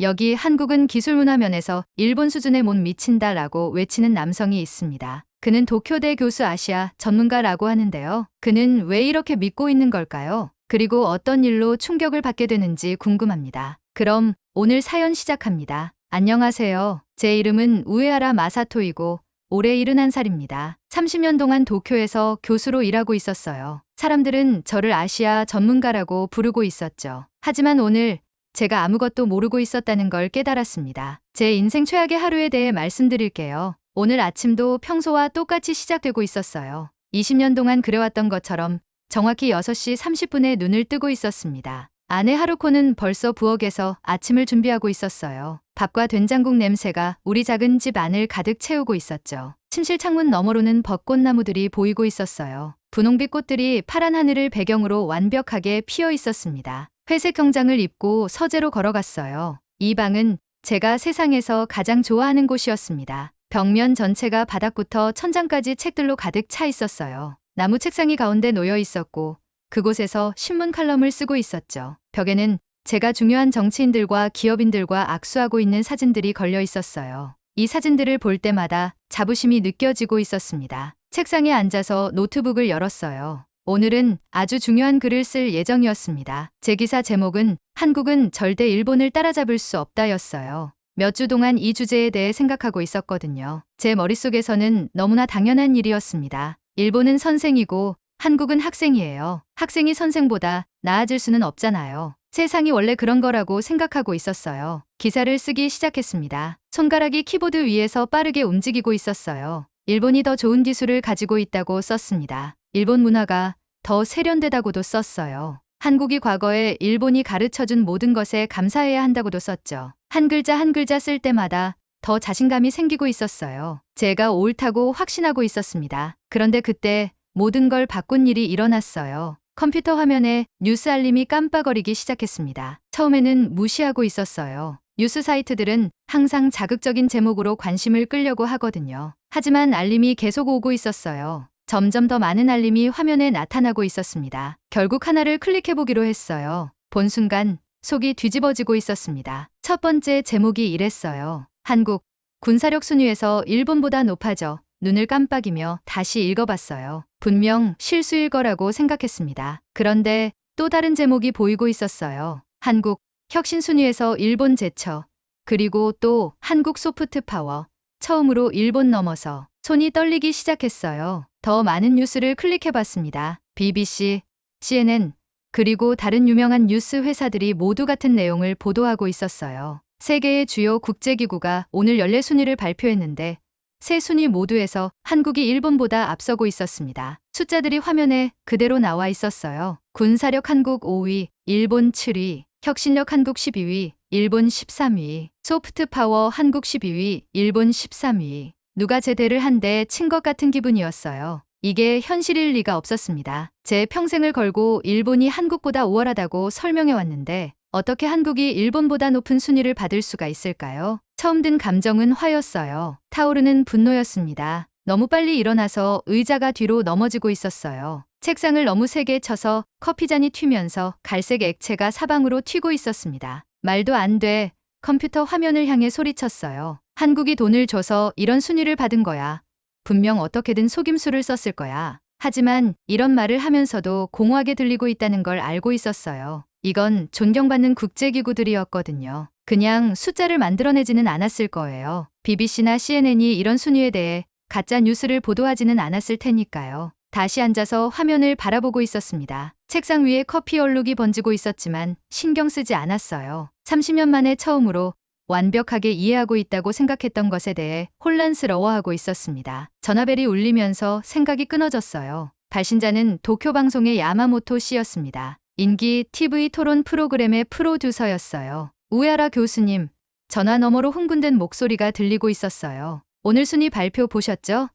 여기 한국은 기술문화 면에서 일본 수준에 못 미친다라고 외치는 남성이 있습니다. 그는 도쿄대 교수 아시아 전문가라고 하는데요. 그는 왜 이렇게 믿고 있는 걸까요? 그리고 어떤 일로 충격을 받게 되는지 궁금합니다. 그럼 오늘 사연 시작합니다. 안녕하세요. 제 이름은 우에하라 마사토이고 올해 71살입니다. 30년 동안 도쿄에서 교수로 일하고 있었어요. 사람들은 저를 아시아 전문가라고 부르고 있었죠. 하지만 오늘 제가 아무것도 모르고 있었다는 걸 깨달았습니다. 제 인생 최악의 하루에 대해 말씀드릴게요. 오늘 아침도 평소와 똑같이 시작되고 있었어요. 20년 동안 그래왔던 것처럼 정확히 6시 30분에 눈을 뜨고 있었습니다. 아내 하루코는 벌써 부엌에서 아침을 준비하고 있었어요. 밥과 된장국 냄새가 우리 작은 집 안을 가득 채우고 있었죠. 침실 창문 너머로는 벚꽃나무들이 보이고 있었어요. 분홍빛 꽃들이 파란 하늘을 배경으로 완벽하게 피어 있었습니다. 회색 정장을 입고 서재로 걸어갔어요. 이 방은 제가 세상에서 가장 좋아하는 곳이었습니다. 벽면 전체가 바닥부터 천장까지 책들로 가득 차 있었어요. 나무 책상이 가운데 놓여 있었고 그곳에서 신문 칼럼을 쓰고 있었죠. 벽에는 제가 중요한 정치인들과 기업인들과 악수하고 있는 사진들이 걸려 있었어요. 이 사진들을 볼 때마다 자부심이 느껴지고 있었습니다. 책상에 앉아서 노트북을 열었어요. 오늘은 아주 중요한 글을 쓸 예정이었습니다. 제 기사 제목은 한국은 절대 일본을 따라잡을 수 없다였어요. 몇 주 동안 이 주제에 대해 생각하고 있었거든요. 제 머릿속에서는 너무나 당연한 일이었습니다. 일본은 선생이고 한국은 학생이에요. 학생이 선생보다 나아질 수는 없잖아요. 세상이 원래 그런 거라고 생각하고 있었어요. 기사를 쓰기 시작했습니다. 손가락이 키보드 위에서 빠르게 움직이고 있었어요. 일본이 더 좋은 기술을 가지고 있다고 썼습니다. 일본 문화가 더 세련되다고도 썼어요. 한국이 과거에 일본이 가르쳐준 모든 것에 감사해야 한다고도 썼죠. 한 글자 한 글자 쓸 때마다 더 자신감이 생기고 있었어요. 제가 옳다고 확신하고 있었습니다. 그런데 그때 모든 걸 바꾼 일이 일어났어요. 컴퓨터 화면에 뉴스 알림이 깜빡거리기 시작했습니다. 처음에는 무시하고 있었어요. 뉴스 사이트들은 항상 자극적인 제목으로 관심을 끌려고 하거든요. 하지만 알림이 계속 오고 있었어요. 점점 더 많은 알림이 화면에 나타나고 있었습니다. 결국 하나를 클릭해보기로 했어요. 본 순간 속이 뒤집어지고 있었습니다. 첫 번째 제목이 이랬어요. 한국, 군사력 순위에서 일본보다 높아져. 눈을 깜빡이며 다시 읽어봤어요. 분명 실수일 거라고 생각했습니다. 그런데 또 다른 제목이 보이고 있었어요. 한국, 혁신 순위에서 일본 제쳐. 그리고 또 한국 소프트 파워. 처음으로 일본 넘어서. 손이 떨리기 시작했어요. 더 많은 뉴스를 클릭해봤습니다. BBC, CNN, 그리고 다른 유명한 뉴스 회사들이 모두 같은 내용을 보도하고 있었어요. 세계의 주요 국제기구가 오늘 연례 순위를 발표했는데 세 순위 모두에서 한국이 일본보다 앞서고 있었습니다. 숫자들이 화면에 그대로 나와 있었어요. 군사력 한국 5위, 일본 7위, 혁신력 한국 12위, 일본 13위, 소프트 파워 한국 12위, 일본 13위. 누가 제대를 한 대 친 것 같은 기분이었어요. 이게 현실일 리가 없었습니다. 제 평생을 걸고 일본이 한국보다 우월하다고 설명해 왔는데 어떻게 한국이 일본보다 높은 순위를 받을 수가 있을까요? 처음 든 감정은 화였어요. 타오르는 분노였습니다. 너무 빨리 일어나서 의자가 뒤로 넘어지고 있었어요. 책상을 너무 세게 쳐서 커피잔이 튀면서 갈색 액체가 사방으로 튀고 있었습니다. 말도 안 돼. 컴퓨터 화면을 향해 소리쳤어요. 한국이 돈을 줘서 이런 순위를 받은 거야. 분명 어떻게든 속임수를 썼을 거야. 하지만 이런 말을 하면서도 공허하게 들리고 있다는 걸 알고 있었어요. 이건 존경받는 국제기구들이었거든요. 그냥 숫자를 만들어내지는 않았을 거예요. BBC나 CNN이 이런 순위에 대해 가짜 뉴스를 보도하지는 않았을 테니까요. 다시 앉아서 화면을 바라보고 있었습니다. 책상 위에 커피 얼룩이 번지고 있었지만 신경 쓰지 않았어요. 30년 만에 처음으로 완벽하게 이해하고 있다고 생각했던 것에 대해 혼란스러워하고 있었습니다. 전화벨이 울리면서 생각이 끊어졌어요. 발신자는 도쿄 방송의 야마모토 씨였습니다. 인기 TV 토론 프로그램의 프로듀서였어요. 우에하라 교수님, 전화 너머로 흥분된 목소리가 들리고 있었어요. 오늘 순위 발표 보셨죠?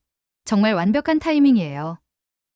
정말 완벽한 타이밍이에요.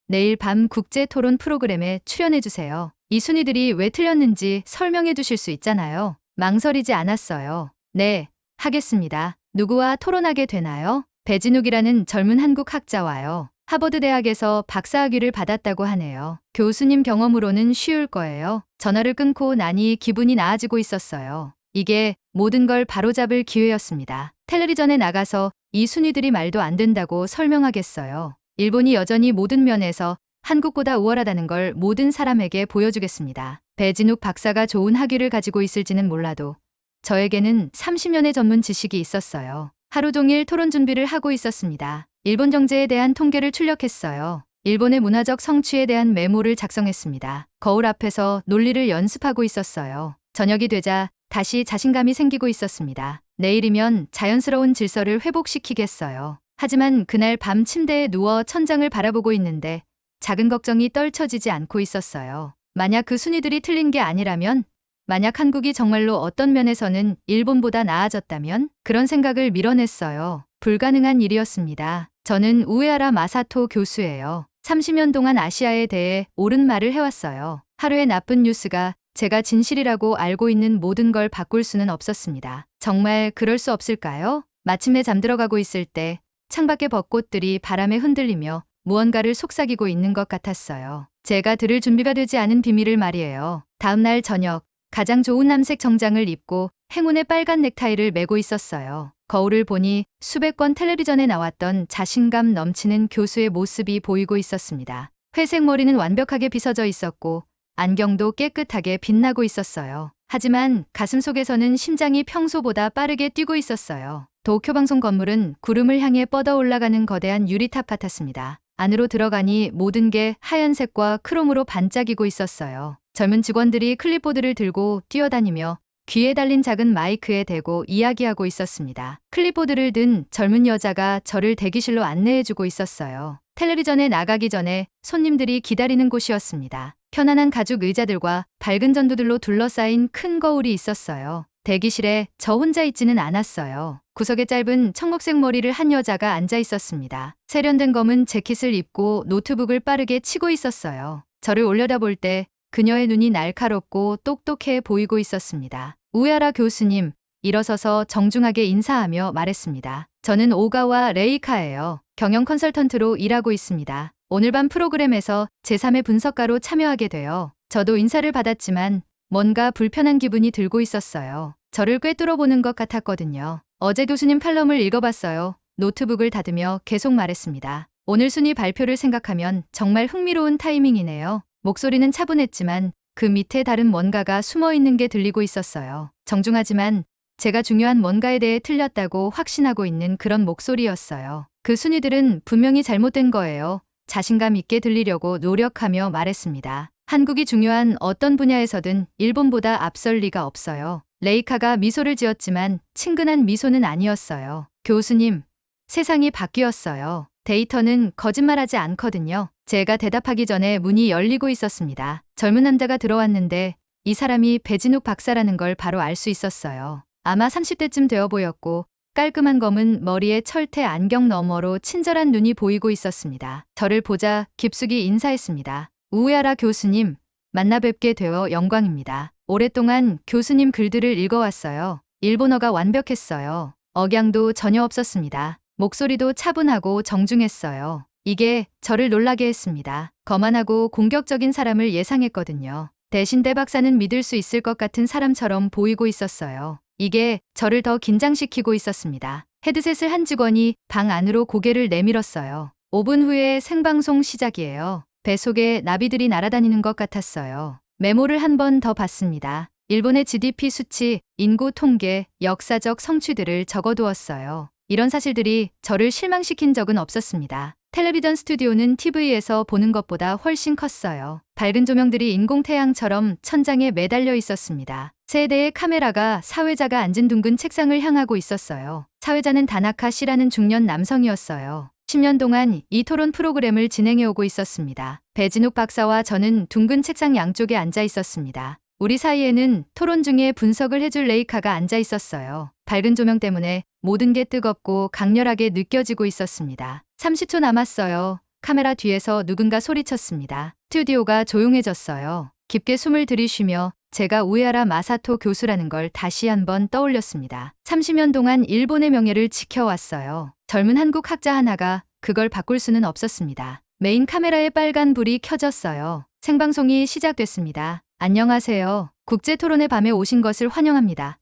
내일 밤 국제 토론 프로그램에 출연해주세요. 이 순위들이 왜 틀렸는지 설명해 주실 수 있잖아요. 망설이지 않았어요. 네, 하겠습니다. 누구와 토론하게 되나요? 배진욱이라는 젊은 한국 학자와요. 하버드 대학에서 박사학위를 받았다고 하네요. 교수님 경험으로는 쉬울 거예요. 전화를 끊고 나니 기분이 나아지고 있었어요. 이게 모든 걸 바로잡을 기회였습니다. 텔레비전에 나가서 이 순위들이 말도 안 된다고 설명하겠어요. 일본이 여전히 모든 면에서 한국보다 우월하다는 걸 모든 사람에게 보여주겠습니다. 배진욱 박사가 좋은 학위를 가지고 있을지는 몰라도 저에게는 30년의 전문 지식이 있었어요. 하루 종일 토론 준비를 하고 있었습니다. 일본 정제에 대한 통계를 출력했어요. 일본의 문화적 성취에 대한 메모를 작성했습니다. 거울 앞에서 논리를 연습하고 있었어요. 저녁이 되자 다시 자신감이 생기고 있었습니다. 내일이면 자연스러운 질서를 회복시키겠어요. 하지만 그날 밤 침대에 누워 천장을 바라보고 있는데 작은 걱정이 떨쳐지지 않고 있었어요. 만약 그 순위들이 틀린 게 아니라면, 만약 한국이 정말로 어떤 면에서는 일본보다 나아졌다면, 그런 생각을 밀어냈어요. 불가능한 일이었습니다. 저는 우에하라 마사토 교수예요. 30년 동안 아시아에 대해 옳은 말을 해왔어요. 하루의 나쁜 뉴스가 제가 진실이라고 알고 있는 모든 걸 바꿀 수는 없었습니다. 정말 그럴 수 없을까요? 마침내 잠들어가고 있을 때 창밖의 벚꽃들이 바람에 흔들리며 무언가를 속삭이고 있는 것 같았어요. 제가 들을 준비가 되지 않은 비밀을 말이에요. 다음 날 저녁, 가장 좋은 남색 정장을 입고 행운의 빨간 넥타이를 메고 있었어요. 거울을 보니 수백 번 텔레비전에 나왔던 자신감 넘치는 교수의 모습이 보이고 있었습니다. 회색 머리는 완벽하게 빗어져 있었고 안경도 깨끗하게 빛나고 있었어요. 하지만 가슴속에서는 심장이 평소보다 빠르게 뛰고 있었어요. 도쿄 방송 건물은 구름을 향해 뻗어 올라가는 거대한 유리탑 같았습니다. 안으로 들어가니 모든 게 하얀색과 크롬으로 반짝이고 있었어요. 젊은 직원들이 클립보드를 들고 뛰어다니며 귀에 달린 작은 마이크에 대고 이야기하고 있었습니다. 클립보드를 든 젊은 여자가 저를 대기실로 안내해주고 있었어요. 텔레비전에 나가기 전에 손님들이 기다리는 곳이었습니다. 편안한 가죽 의자들과 밝은 전두들로 둘러싸인 큰 거울이 있었어요. 대기실에 저 혼자 있지는 않았어요. 구석에 짧은 청록색 머리를 한 여자가 앉아 있었습니다. 세련된 검은 재킷을 입고 노트북을 빠르게 치고 있었어요. 저를 올려다볼 때 그녀의 눈이 날카롭고 똑똑해 보이고 있었습니다. 우에하라 교수님, 일어서서 정중하게 인사하며 말했습니다. 저는 오가와 레이카예요. 경영 컨설턴트로 일하고 있습니다. 오늘 밤 프로그램에서 제3의 분석가로 참여하게 되어 저도 인사를 받았지만 뭔가 불편한 기분이 들고 있었어요. 저를 꿰뚫어 보는 것 같았거든요. 어제 교수님 칼럼을 읽어봤어요. 노트북을 닫으며 계속 말했습니다. 오늘 순위 발표를 생각하면 정말 흥미로운 타이밍이네요. 목소리는 차분했지만 그 밑에 다른 뭔가가 숨어 있는 게 들리고 있었어요. 정중하지만 제가 중요한 뭔가에 대해 틀렸다고 확신하고 있는 그런 목소리였어요. 그 순위들은 분명히 잘못된 거예요. 자신감 있게 들리려고 노력하며 말했습니다. 한국이 중요한 어떤 분야에서든 일본보다 앞설 리가 없어요. 레이카가 미소를 지었지만 친근한 미소는 아니었어요. 교수님, 세상이 바뀌었어요. 데이터는 거짓말하지 않거든요. 제가 대답하기 전에 문이 열리고 있었습니다. 젊은 남자가 들어왔는데 이 사람이 배진욱 박사라는 걸 바로 알 수 있었어요. 아마 30대쯤 되어 보였고 깔끔한 검은 머리에 철퇴 안경 너머로 친절한 눈이 보이고 있었습니다. 저를 보자 깊숙이 인사했습니다. 우에하라 교수님, 만나 뵙게 되어 영광입니다. 오랫동안 교수님 글들을 읽어왔어요. 일본어가 완벽했어요. 억양도 전혀 없었습니다. 목소리도 차분하고 정중했어요. 이게 저를 놀라게 했습니다. 거만하고 공격적인 사람을 예상했거든요. 대신 대 박사는 믿을 수 있을 것 같은 사람처럼 보이고 있었어요. 이게 저를 더 긴장시키고 있었습니다. 헤드셋을 한 직원이 방 안으로 고개를 내밀었어요. 5분 후에 생방송 시작이에요. 배 속에 나비들이 날아다니는 것 같았어요. 메모를 한 번 더 봤습니다. 일본의 GDP 수치, 인구 통계, 역사적 성취들을 적어두었어요. 이런 사실들이 저를 실망시킨 적은 없었습니다. 텔레비전 스튜디오는 TV에서 보는 것보다 훨씬 컸어요. 밝은 조명들이 인공태양처럼 천장에 매달려 있었습니다. 세 대의 카메라가 사회자가 앉은 둥근 책상을 향하고 있었어요. 사회자는 다나카 씨라는 중년 남성이었어요. 10년 동안 이 토론 프로그램을 진행해오고 있었습니다. 배진욱 박사와 저는 둥근 책상 양쪽에 앉아 있었습니다. 우리 사이에는 토론 중에 분석을 해줄 레이카가 앉아 있었어요. 밝은 조명 때문에 모든 게 뜨겁고 강렬하게 느껴지고 있었습니다. 30초 남았어요. 카메라 뒤에서 누군가 소리쳤습니다. 스튜디오가 조용해졌어요. 깊게 숨을 들이쉬며 제가 우에하라 마사토 교수라는 걸 다시 한번 떠올렸습니다. 30년 동안 일본의 명예를 지켜왔어요. 젊은 한국 학자 하나가 그걸 바꿀 수는 없었습니다. 메인 카메라에 빨간 불이 켜졌어요. 생방송이 시작됐습니다. 안녕하세요. 국제토론의 밤에 오신 것을 환영합니다.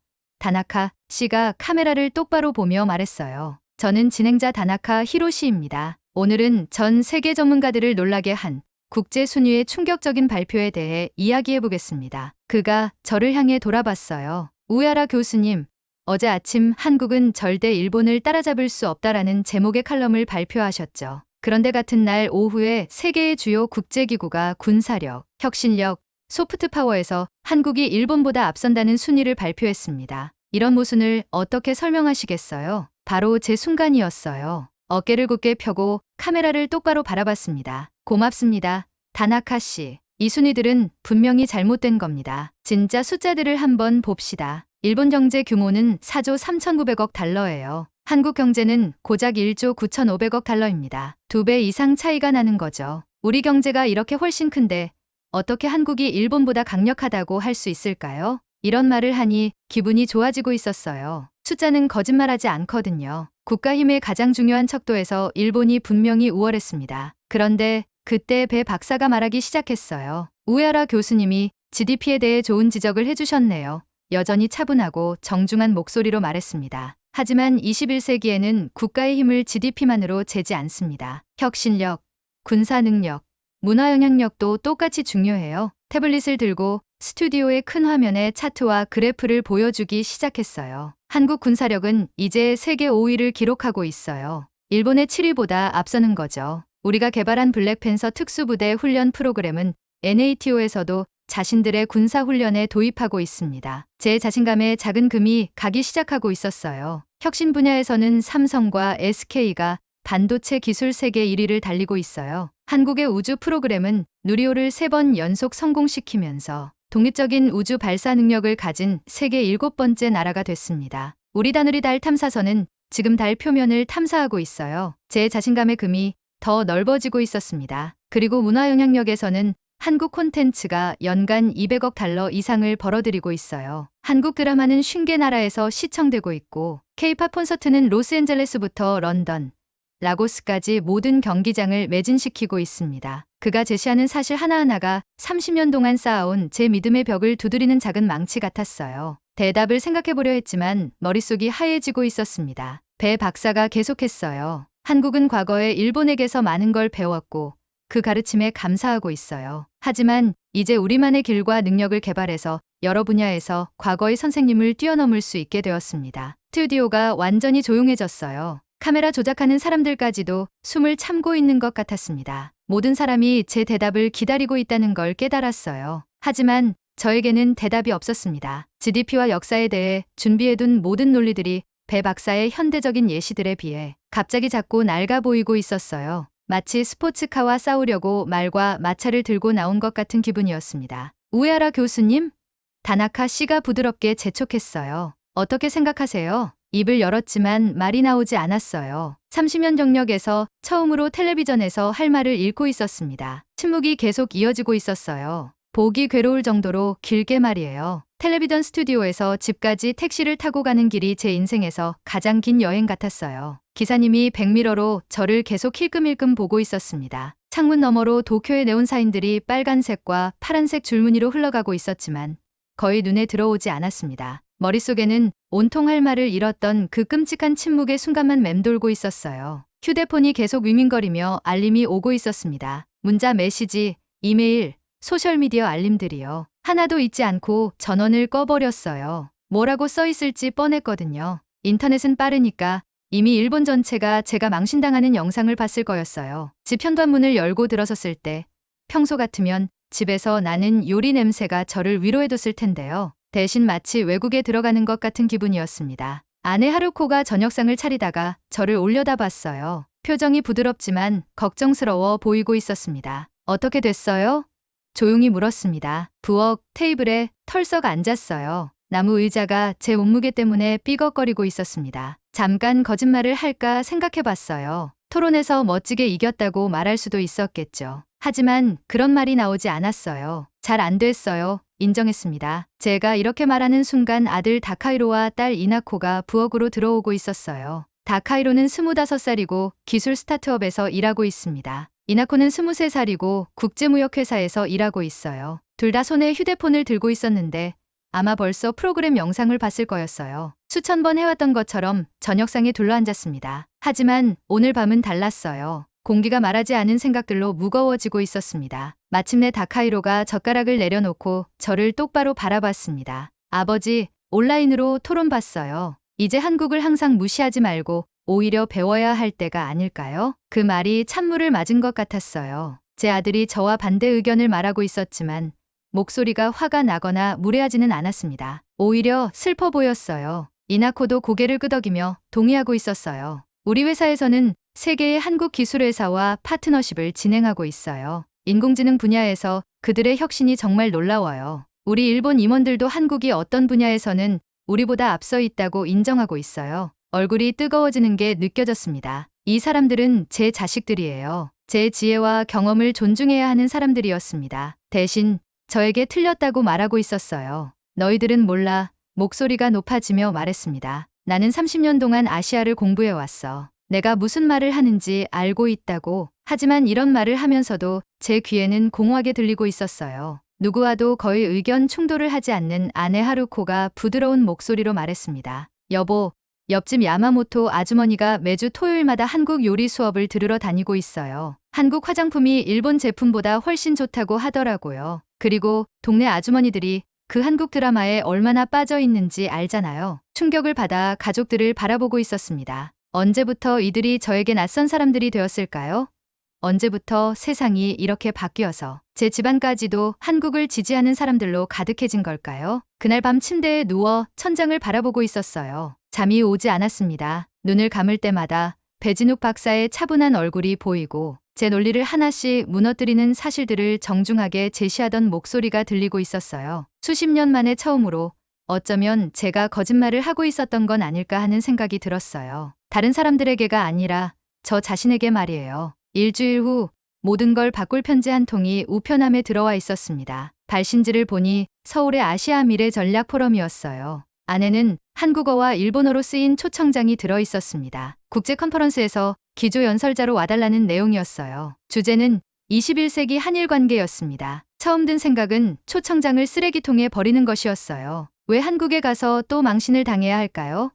다나카 씨가 카메라를 똑바로 보며 말했어요. 저는 진행자 다나카 히로시입니다. 오늘은 전 세계 전문가들을 놀라게 한 국제 순위의 충격적인 발표에 대해 이야기해 보겠습니다. 그가 저를 향해 돌아봤어요. 우에하라 교수님, 어제 아침 한국은 절대 일본을 따라잡을 수 없다라는 제목의 칼럼을 발표하셨죠. 그런데 같은 날 오후에 세계의 주요 국제기구가 군사력, 혁신력, 소프트파워에서 한국이 일본보다 앞선다는 순위를 발표했습니다. 이런 모순을 어떻게 설명하시겠어요? 바로 제 순간이었어요. 어깨를 굳게 펴고 카메라를 똑바로 바라봤습니다. 고맙습니다. 다나카 씨. 이 순위들은 분명히 잘못된 겁니다. 진짜 숫자들을 한번 봅시다. 일본 경제 규모는 4조 3,900억 달러예요. 한국 경제는 고작 1조 9,500억 달러입니다. 2배 이상 차이가 나는 거죠. 우리 경제가 이렇게 훨씬 큰데 어떻게 한국이 일본보다 강력하다고 할 수 있을까요? 이런 말을 하니 기분이 좋아지고 있었어요. 숫자는 거짓말하지 않거든요. 국가 힘의 가장 중요한 척도에서 일본이 분명히 우월했습니다. 그런데 그때 배 박사가 말하기 시작했어요. 우에하라 교수님이 GDP에 대해 좋은 지적을 해주셨네요. 여전히 차분하고 정중한 목소리로 말했습니다. 하지만 21세기에는 국가의 힘을 GDP만으로 재지 않습니다. 혁신력, 군사 능력, 문화 영향력도 똑같이 중요해요. 태블릿을 들고 스튜디오의 큰 화면에 차트와 그래프를 보여주기 시작했어요. 한국 군사력은 이제 세계 5위를 기록하고 있어요. 일본의 7위보다 앞서는 거죠. 우리가 개발한 블랙팬서 특수부대 훈련 프로그램은 NATO에서도 자신들의 군사훈련에 도입하고 있습니다. 제 자신감에 작은 금이 가기 시작하고 있었어요. 혁신 분야에서는 삼성과 SK가 반도체 기술 세계 1위를 달리고 있어요. 한국의 우주 프로그램은 누리호를 3번 연속 성공시키면서 독립적인 우주 발사 능력을 가진 세계 7번째 나라가 됐습니다. 우리 다누리 달 탐사선은 지금 달 표면을 탐사하고 있어요. 제 자신감의 금이 더 넓어지고 있었습니다. 그리고 문화 영향력에서는 한국 콘텐츠가 연간 200억 달러 이상을 벌어들이고 있어요. 한국 드라마는 50개 나라에서 시청되고 있고 K-팝 콘서트는 로스앤젤레스부터 런던, 라고스까지 모든 경기장을 매진시키고 있습니다. 그가 제시하는 사실 하나하나가 30년 동안 쌓아온 제 믿음의 벽을 두드리는 작은 망치 같았어요. 대답을 생각해보려 했지만 머릿속이 하얘지고 있었습니다. 배 박사가 계속했어요. 한국은 과거에 일본에게서 많은 걸 배웠고 그 가르침에 감사하고 있어요. 하지만 이제 우리만의 길과 능력을 개발해서 여러 분야에서 과거의 선생님을 뛰어넘을 수 있게 되었습니다. 스튜디오가 완전히 조용해졌어요. 카메라 조작하는 사람들까지도 숨을 참고 있는 것 같았습니다. 모든 사람이 제 대답을 기다리고 있다는 걸 깨달았어요. 하지만 저에게는 대답이 없었습니다. GDP와 역사에 대해 준비해둔 모든 논리들이 배 박사의 현대적인 예시들에 비해 갑자기 작고 낡아 보이고 있었어요. 마치 스포츠카와 싸우려고 말과 마차를 들고 나온 것 같은 기분이었습니다. 우에하라 교수님? 다나카 씨가 부드럽게 재촉했어요. 어떻게 생각하세요? 입을 열었지만 말이 나오지 않았어요. 30년 경력에서 처음으로 텔레비전에서 할 말을 잃고 있었습니다. 침묵이 계속 이어지고 있었어요. 보기 괴로울 정도로 길게 말이에요. 텔레비전 스튜디오에서 집까지 택시를 타고 가는 길이 제 인생에서 가장 긴 여행 같았어요. 기사님이 백미러로 저를 계속 힐끔힐끔 보고 있었습니다. 창문 너머로 도쿄의 네온사인들이 빨간색과 파란색 줄무늬로 흘러가고 있었지만 거의 눈에 들어오지 않았습니다. 머릿속에는 온통 할 말을 잃었던 그 끔찍한 침묵의 순간만 맴돌고 있었어요. 휴대폰이 계속 윙윙거리며 알림이 오고 있었습니다. 문자, 메시지, 이메일, 소셜미디어 알림들이요. 하나도 잊지 않고 전원을 꺼버렸어요. 뭐라고 써 있을지 뻔했거든요. 인터넷은 빠르니까 이미 일본 전체가 제가 망신당하는 영상을 봤을 거였어요. 집 현관문을 열고 들어섰을 때 평소 같으면 집에서 나는 요리 냄새가 저를 위로해뒀을 텐데요. 대신 마치 외국에 들어가는 것 같은 기분이었습니다. 아내 하루코가 저녁상을 차리다가 저를 올려다봤어요. 표정이 부드럽지만 걱정스러워 보이고 있었습니다. 어떻게 됐어요? 조용히 물었습니다. 부엌 테이블에 털썩 앉았어요. 나무 의자가 제 몸무게 때문에 삐걱거리고 있었습니다. 잠깐 거짓말을 할까 생각해봤어요. 토론에서 멋지게 이겼다고 말할 수도 있었겠죠. 하지만 그런 말이 나오지 않았어요. 잘 안 됐어요. 인정했습니다. 제가 이렇게 말하는 순간 아들 다카이로와 딸 이나코가 부엌으로 들어오고 있었어요. 다카이로는 25살이고 기술 스타트업에서 일하고 있습니다. 이나코는 23살이고 국제무역회사에서 일하고 있어요. 둘 다 손에 휴대폰을 들고 있었는데 아마 벌써 프로그램 영상을 봤을 거였어요. 수천 번 해왔던 것처럼 저녁상에 둘러앉았습니다. 하지만 오늘 밤은 달랐어요. 공기가 말하지 않은 생각들로 무거워지고 있었습니다. 마침내 다카이로가 젓가락을 내려놓고 저를 똑바로 바라봤습니다. 아버지, 온라인으로 토론 봤어요. 이제 한국을 항상 무시하지 말고 오히려 배워야 할 때가 아닐까요? 그 말이 찬물을 맞은 것 같았어요. 제 아들이 저와 반대 의견을 말하고 있었지만 목소리가 화가 나거나 무례하지는 않았습니다. 오히려 슬퍼 보였어요. 이나코도 고개를 끄덕이며 동의하고 있었어요. 우리 회사에서는 세계의 한국 기술회사와 파트너십을 진행하고 있어요. 인공지능 분야에서 그들의 혁신이 정말 놀라워요. 우리 일본 임원들도 한국이 어떤 분야에서는 우리보다 앞서 있다고 인정하고 있어요. 얼굴이 뜨거워지는 게 느껴졌습니다. 이 사람들은 제 자식들이에요. 제 지혜와 경험을 존중해야 하는 사람들이었습니다. 대신 저에게 틀렸다고 말하고 있었어요. 너희들은 몰라. 목소리가 높아지며 말했습니다. 나는 30년 동안 아시아를 공부해왔어. 내가 무슨 말을 하는지 알고 있다고. 하지만 이런 말을 하면서도 제 귀에는 공허하게 들리고 있었어요. 누구와도 거의 의견 충돌을 하지 않는 아내 하루코가 부드러운 목소리로 말했습니다. 여보, 옆집 야마모토 아주머니가 매주 토요일마다 한국 요리 수업을 들으러 다니고 있어요. 한국 화장품이 일본 제품보다 훨씬 좋다고 하더라고요. 그리고 동네 아주머니들이 그 한국 드라마에 얼마나 빠져 있는지 알잖아요. 충격을 받아 가족들을 바라보고 있었습니다. 언제부터 이들이 저에게 낯선 사람들이 되었을까요? 언제부터 세상이 이렇게 바뀌어서 제 집안까지도 한국을 지지하는 사람들로 가득해진 걸까요? 그날 밤 침대에 누워 천장을 바라보고 있었어요. 잠이 오지 않았습니다. 눈을 감을 때마다 배진욱 박사의 차분한 얼굴이 보이고 제 논리를 하나씩 무너뜨리는 사실들을 정중하게 제시하던 목소리가 들리고 있었어요. 수십 년 만에 처음으로 어쩌면 제가 거짓말을 하고 있었던 건 아닐까 하는 생각이 들었어요. 다른 사람들에게가 아니라 저 자신에게 말이에요. 일주일 후 모든 걸 바꿀 편지 한 통이 우편함에 들어와 있었습니다. 발신지를 보니 서울의 아시아 미래 전략 포럼이었어요. 안에는 한국어와 일본어로 쓰인 초청장이 들어 있었습니다. 국제 컨퍼런스에서 기조 연설자로 와달라는 내용이었어요. 주제는 21세기 한일 관계였습니다. 처음 든 생각은 초청장을 쓰레기통에 버리는 것이었어요. 왜 한국에 가서 또 망신을 당해야 할까요?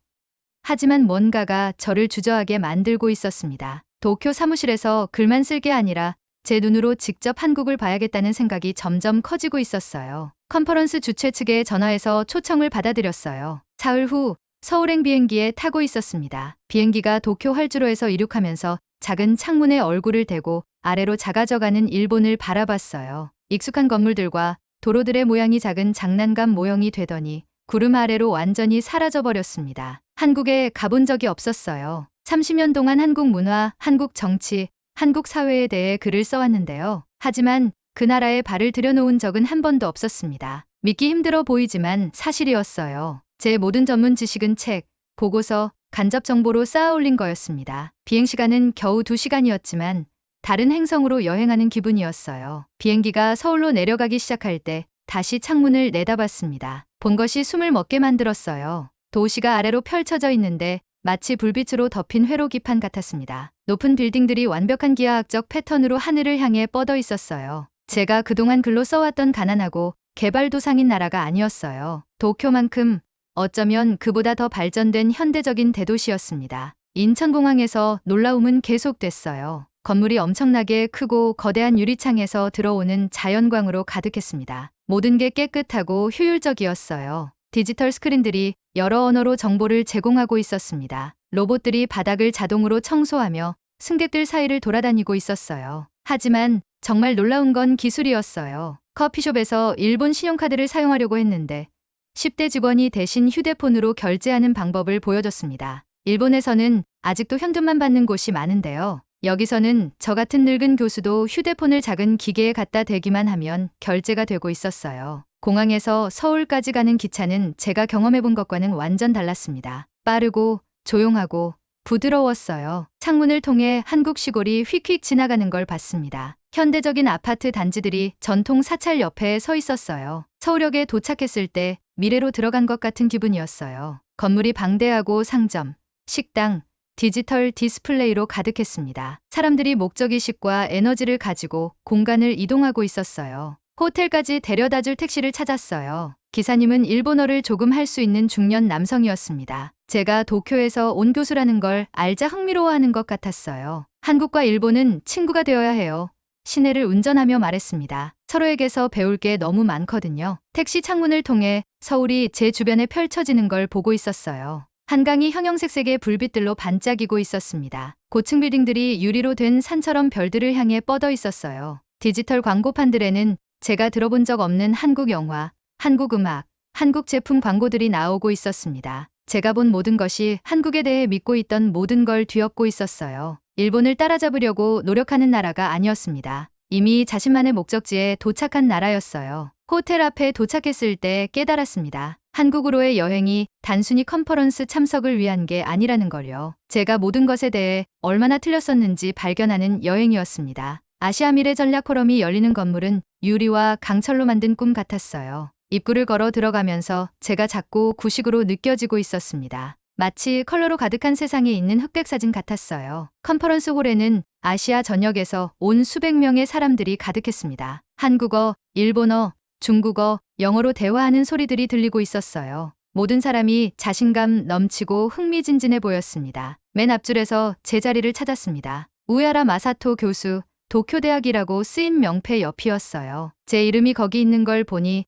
하지만 뭔가가 저를 주저하게 만들고 있었습니다. 도쿄 사무실에서 글만 쓸 게 아니라 제 눈으로 직접 한국을 봐야겠다는 생각이 점점 커지고 있었어요. 컨퍼런스 주최 측에 전화해서 초청을 받아들였어요. 사흘 후 서울행 비행기에 타고 있었습니다. 비행기가 도쿄 활주로에서 이륙하면서 작은 창문에 얼굴을 대고 아래로 작아져가는 일본을 바라봤어요. 익숙한 건물들과 도로들의 모양이 작은 장난감 모형이 되더니 구름 아래로 완전히 사라져버렸습니다. 한국에 가본 적이 없었어요. 30년 동안 한국 문화, 한국 정치, 한국 사회에 대해 글을 써왔는데요. 하지만 그 나라에 발을 들여놓은 적은 한 번도 없었습니다. 믿기 힘들어 보이지만 사실이었어요. 제 모든 전문 지식은 책, 보고서, 간접 정보로 쌓아올린 거였습니다. 비행시간은 겨우 2시간이었지만 다른 행성으로 여행하는 기분이었어요. 비행기가 서울로 내려가기 시작할 때 다시 창문을 내다봤습니다. 본 것이 숨을 먹게 만들었어요. 도시가 아래로 펼쳐져 있는데 마치 불빛으로 덮인 회로기판 같았습니다. 높은 빌딩들이 완벽한 기하학적 패턴으로 하늘을 향해 뻗어 있었어요. 제가 그동안 글로 써왔던 가난하고 개발도상인 나라가 아니었어요. 도쿄만큼 어쩌면 그보다 더 발전된 현대적인 대도시였습니다. 인천공항에서 놀라움은 계속됐어요. 건물이 엄청나게 크고 거대한 유리창에서 들어오는 자연광으로 가득했습니다. 모든 게 깨끗하고 효율적이었어요. 디지털 스크린들이 여러 언어로 정보를 제공하고 있었습니다. 로봇들이 바닥을 자동으로 청소하며 승객들 사이를 돌아다니고 있었어요. 하지만 정말 놀라운 건 기술이었어요. 커피숍에서 일본 신용카드를 사용하려고 했는데 10대 직원이 대신 휴대폰으로 결제하는 방법을 보여줬습니다. 일본에서는 아직도 현금만 받는 곳이 많은데요. 여기서는 저 같은 늙은 교수도 휴대폰을 작은 기계에 갖다 대기만 하면 결제가 되고 있었어요. 공항에서 서울까지 가는 기차는 제가 경험해본 것과는 완전 달랐습니다. 빠르고 조용하고 부드러웠어요. 창문을 통해 한국 시골이 휙휙 지나가는 걸 봤습니다. 현대적인 아파트 단지들이 전통 사찰 옆에 서 있었어요. 서울역에 도착했을 때 미래로 들어간 것 같은 기분이었어요. 건물이 방대하고 상점, 식당, 디지털 디스플레이로 가득했습니다. 사람들이 목적의식과 에너지를 가지고 공간을 이동하고 있었어요. 호텔까지 데려다줄 택시를 찾았어요. 기사님은 일본어를 조금 할 수 있는 중년 남성이었습니다. 제가 도쿄에서 온 교수라는 걸 알자 흥미로워하는 것 같았어요. 한국과 일본은 친구가 되어야 해요. 시내를 운전하며 말했습니다. 서로에게서 배울 게 너무 많거든요. 택시 창문을 통해 서울이 제 주변에 펼쳐지는 걸 보고 있었어요. 한강이 형형색색의 불빛들로 반짝이고 있었습니다. 고층 빌딩들이 유리로 된 산처럼 별들을 향해 뻗어 있었어요. 디지털 광고판들에는 제가 들어본 적 없는 한국 영화, 한국 음악, 한국 제품 광고들이 나오고 있었습니다. 제가 본 모든 것이 한국에 대해 믿고 있던 모든 걸 뒤엎고 있었어요. 일본을 따라잡으려고 노력하는 나라가 아니었습니다. 이미 자신만의 목적지에 도착한 나라였어요. 호텔 앞에 도착했을 때 깨달았습니다. 한국으로의 여행이 단순히 컨퍼런스 참석을 위한 게 아니라는 걸요. 제가 모든 것에 대해 얼마나 틀렸었는지 발견하는 여행이었습니다. 아시아 미래 전략 포럼이 열리는 건물은 유리와 강철로 만든 꿈 같았어요. 입구를 걸어 들어가면서 제가 작고 구식으로 느껴지고 있었습니다. 마치 컬러로 가득한 세상에 있는 흑백 사진 같았어요. 컨퍼런스 홀에는 아시아 전역에서 온 수백 명의 사람들이 가득했습니다. 한국어, 일본어, 중국어, 영어로 대화하는 소리들이 들리고 있었어요. 모든 사람이 자신감 넘치고 흥미진진해 보였습니다. 맨 앞줄에서 제 자리를 찾았습니다. 우에하라 마사토 교수, 도쿄대학이라고 쓰인 명패 옆이었어요. 제 이름이 거기 있는 걸 보니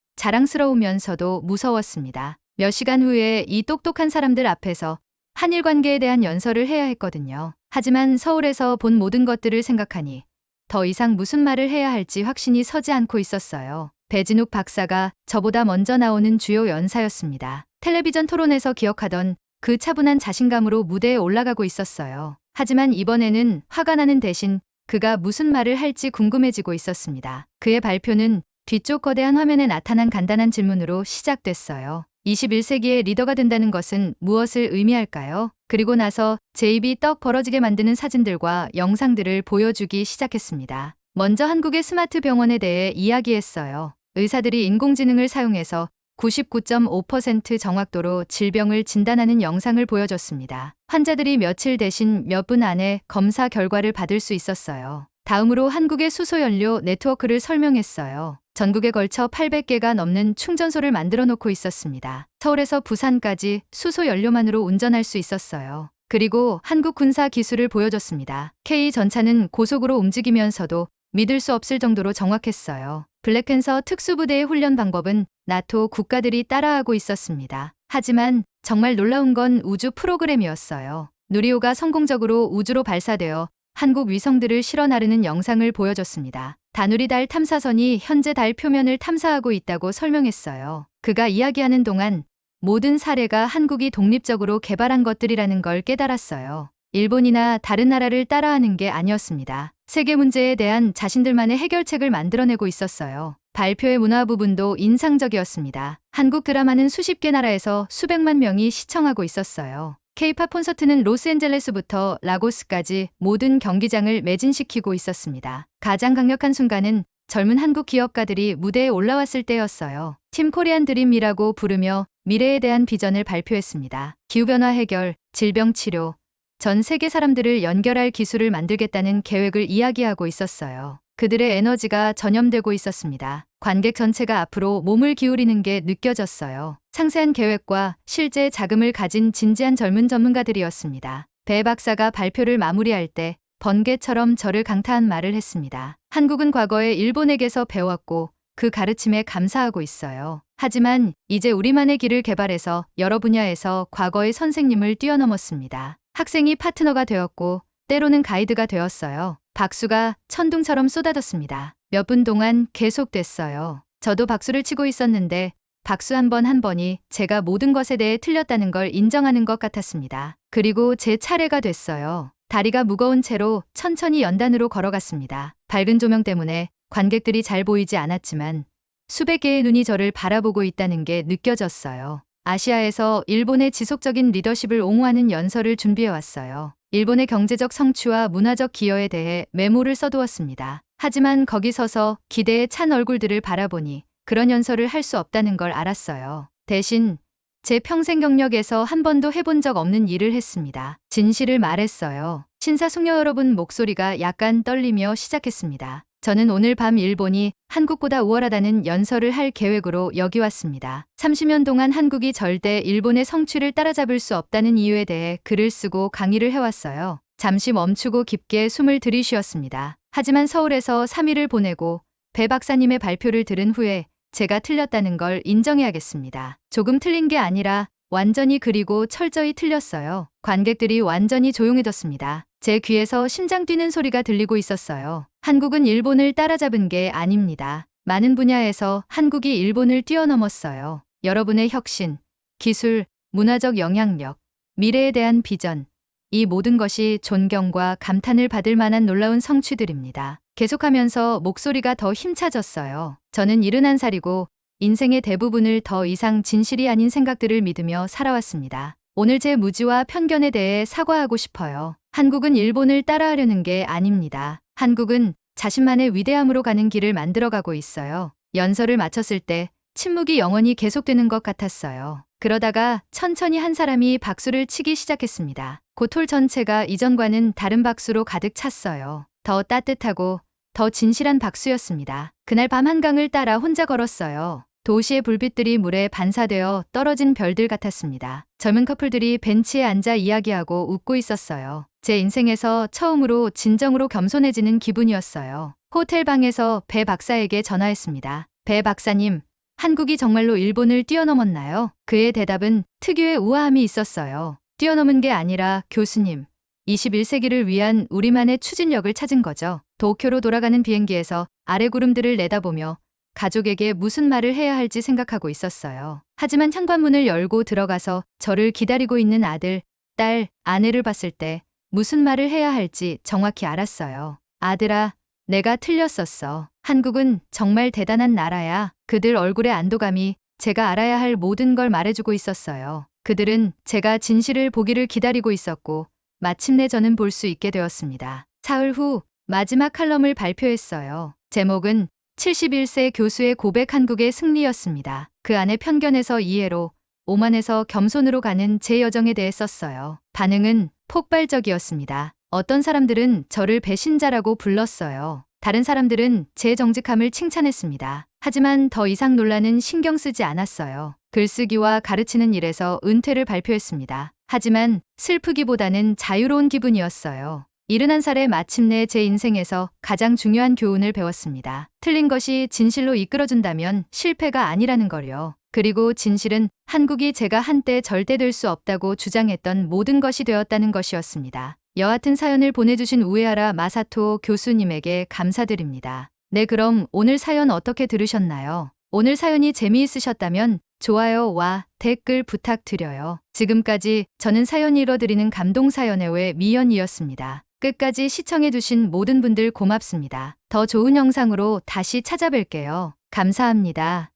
자랑스러우면서도 무서웠습니다. 몇 시간 후에 이 똑똑한 사람들 앞에서 한일 관계에 대한 연설을 해야 했거든요. 하지만 서울에서 본 모든 것들을 생각하니 더 이상 무슨 말을 해야 할지 확신이 서지 않고 있었어요. 배진욱 박사가 저보다 먼저 나오는 주요 연사였습니다. 텔레비전 토론에서 기억하던 그 차분한 자신감으로 무대에 올라가고 있었어요. 하지만 이번에는 화가 나는 대신 그가 무슨 말을 할지 궁금해지고 있었습니다. 그의 발표는 뒤쪽 거대한 화면에 나타난 간단한 질문으로 시작됐어요. 21세기의 리더가 된다는 것은 무엇을 의미할까요? 그리고 나서 제 입이 떡 벌어지게 만드는 사진들과 영상들을 보여주기 시작했습니다. 먼저 한국의 스마트 병원에 대해 이야기했어요. 의사들이 인공지능을 사용해서 99.5% 정확도로 질병을 진단하는 영상을 보여줬습니다. 환자들이 며칠 대신 몇 분 안에 검사 결과를 받을 수 있었어요. 다음으로 한국의 수소연료 네트워크를 설명했어요. 전국에 걸쳐 800개가 넘는 충전소를 만들어 놓고 있었습니다. 서울에서 부산까지 수소연료만으로 운전할 수 있었어요. 그리고 한국 군사 기술을 보여줬습니다. K-전차는 고속으로 움직이면서도 믿을 수 없을 정도로 정확했어요. 블랙팬서 특수부대의 훈련 방법은 나토 국가들이 따라하고 있었습니다. 하지만 정말 놀라운 건 우주 프로그램이었어요. 누리호가 성공적으로 우주로 발사되어 한국 위성들을 실어 나르는 영상을 보여줬습니다. 다누리 달 탐사선이 현재 달 표면을 탐사하고 있다고 설명했어요. 그가 이야기하는 동안 모든 사례가 한국이 독립적으로 개발한 것들이라는 걸 깨달았어요. 일본이나 다른 나라를 따라하는 게 아니었습니다. 세계 문제에 대한 자신들만의 해결책을 만들어내고 있었어요. 발표의 문화 부분도 인상적이었습니다. 한국 드라마는 수십 개 나라에서 수백만 명이 시청하고 있었어요. K-팝 콘서트는 로스앤젤레스부터 라고스까지 모든 경기장을 매진시키고 있었습니다. 가장 강력한 순간은 젊은 한국 기업가들이 무대에 올라왔을 때였어요. 팀 코리안 드림이라고 부르며 미래에 대한 비전을 발표했습니다. 기후변화 해결, 질병 치료, 전 세계 사람들을 연결할 기술을 만들겠다는 계획을 이야기하고 있었어요. 그들의 에너지가 전염되고 있었습니다. 관객 전체가 앞으로 몸을 기울이는 게 느껴졌어요. 상세한 계획과 실제 자금을 가진 진지한 젊은 전문가들이었습니다. 배 박사가 발표를 마무리할 때 번개처럼 저를 강타한 말을 했습니다. 한국은 과거에 일본에게서 배웠고 그 가르침에 감사하고 있어요. 하지만 이제 우리만의 길을 개발해서 여러 분야에서 과거의 선생님을 뛰어넘었습니다. 학생이 파트너가 되었고 때로는 가이드가 되었어요. 박수가 천둥처럼 쏟아졌습니다. 몇 분 동안 계속됐어요. 저도 박수를 치고 있었는데 박수 한 번 한 번이 제가 모든 것에 대해 틀렸다는 걸 인정하는 것 같았습니다. 그리고 제 차례가 됐어요. 다리가 무거운 채로 천천히 연단으로 걸어갔습니다. 밝은 조명 때문에 관객들이 잘 보이지 않았지만 수백 개의 눈이 저를 바라보고 있다는 게 느껴졌어요. 아시아에서 일본의 지속적인 리더십을 옹호하는 연설을 준비해왔어요. 일본의 경제적 성취와 문화적 기여에 대해 메모를 써두었습니다. 하지만 거기 서서 기대에 찬 얼굴들을 바라보니 그런 연설을 할 수 없다는 걸 알았어요. 대신 제 평생 경력에서 한 번도 해본 적 없는 일을 했습니다. 진실을 말했어요. 신사숙녀 여러분 목소리가 약간 떨리며 시작했습니다. 저는 오늘 밤 일본이 한국보다 우월하다는 연설을 할 계획으로 여기 왔습니다. 30년 동안 한국이 절대 일본의 성취를 따라잡을 수 없다는 이유에 대해 글을 쓰고 강의를 해왔어요. 잠시 멈추고 깊게 숨을 들이쉬었습니다. 하지만 서울에서 3일을 보내고 배 박사님의 발표를 들은 후에 제가 틀렸다는 걸 인정해야겠습니다. 조금 틀린 게 아니라 완전히 그리고 철저히 틀렸어요. 관객들이 완전히 조용해졌습니다. 제 귀에서 심장 뛰는 소리가 들리고 있었어요. 한국은 일본을 따라잡은 게 아닙니다. 많은 분야에서 한국이 일본을 뛰어넘었어요. 여러분의 혁신, 기술, 문화적 영향력, 미래에 대한 비전, 이 모든 것이 존경과 감탄을 받을 만한 놀라운 성취들입니다. 계속하면서 목소리가 더 힘차졌어요. 저는 71살이고 인생의 대부분을 더 이상 진실이 아닌 생각들을 믿으며 살아왔습니다. 오늘 제 무지와 편견에 대해 사과하고 싶어요. 한국은 일본을 따라하려는 게 아닙니다. 한국은 자신만의 위대함으로 가는 길을 만들어가고 있어요. 연설을 마쳤을 때 침묵이 영원히 계속되는 것 같았어요. 그러다가 천천히 한 사람이 박수를 치기 시작했습니다. 곧 홀 전체가 이전과는 다른 박수로 가득 찼어요. 더 따뜻하고 더 진실한 박수였습니다. 그날 밤 한강을 따라 혼자 걸었어요. 도시의 불빛들이 물에 반사되어 떨어진 별들 같았습니다. 젊은 커플들이 벤치에 앉아 이야기하고 웃고 있었어요. 제 인생에서 처음으로 진정으로 겸손해지는 기분이었어요. 호텔 방에서 배 박사에게 전화했습니다. 배 박사님, 한국이 정말로 일본을 뛰어넘었나요? 그의 대답은 특유의 우아함이 있었어요. 뛰어넘은 게 아니라 교수님, 21세기를 위한 우리만의 추진력을 찾은 거죠. 도쿄로 돌아가는 비행기에서 아래 구름들을 내다보며 가족에게 무슨 말을 해야 할지 생각하고 있었어요. 하지만 현관문을 열고 들어가서 저를 기다리고 있는 아들, 딸, 아내를 봤을 때 무슨 말을 해야 할지 정확히 알았어요. 아들아, 내가 틀렸었어. 한국은 정말 대단한 나라야. 그들 얼굴의 안도감이 제가 알아야 할 모든 걸 말해주고 있었어요. 그들은 제가 진실을 보기를 기다리고 있었고 마침내 저는 볼 수 있게 되었습니다. 사흘 후 마지막 칼럼을 발표했어요. 제목은 71세 교수의 고백 한국의 승리였습니다. 그 안에 편견에서 이해로, 오만에서 겸손으로 가는 제 여정에 대해 썼어요. 반응은 폭발적이었습니다. 어떤 사람들은 저를 배신자라고 불렀어요. 다른 사람들은 제 정직함을 칭찬했습니다. 하지만 더 이상 논란은 신경 쓰지 않았어요. 글쓰기와 가르치는 일에서 은퇴를 발표했습니다. 하지만 슬프기보다는 자유로운 기분이었어요. 71살에 마침내 제 인생에서 가장 중요한 교훈을 배웠습니다. 틀린 것이 진실로 이끌어준다면 실패가 아니라는 걸요. 그리고 진실은 한국이 제가 한때 절대 될 수 없다고 주장했던 모든 것이 되었다는 것이었습니다. 여하튼 사연을 보내주신 우에하라 마사토 교수님에게 감사드립니다. 네, 그럼 오늘 사연 어떻게 들으셨나요? 오늘 사연이 재미있으셨다면 좋아요와 댓글 부탁드려요. 지금까지 저는 사연 읽어드리는 감동사연의 외 미연이었습니다. 끝까지 시청해주신 모든 분들 고맙습니다. 더 좋은 영상으로 다시 찾아뵐게요. 감사합니다.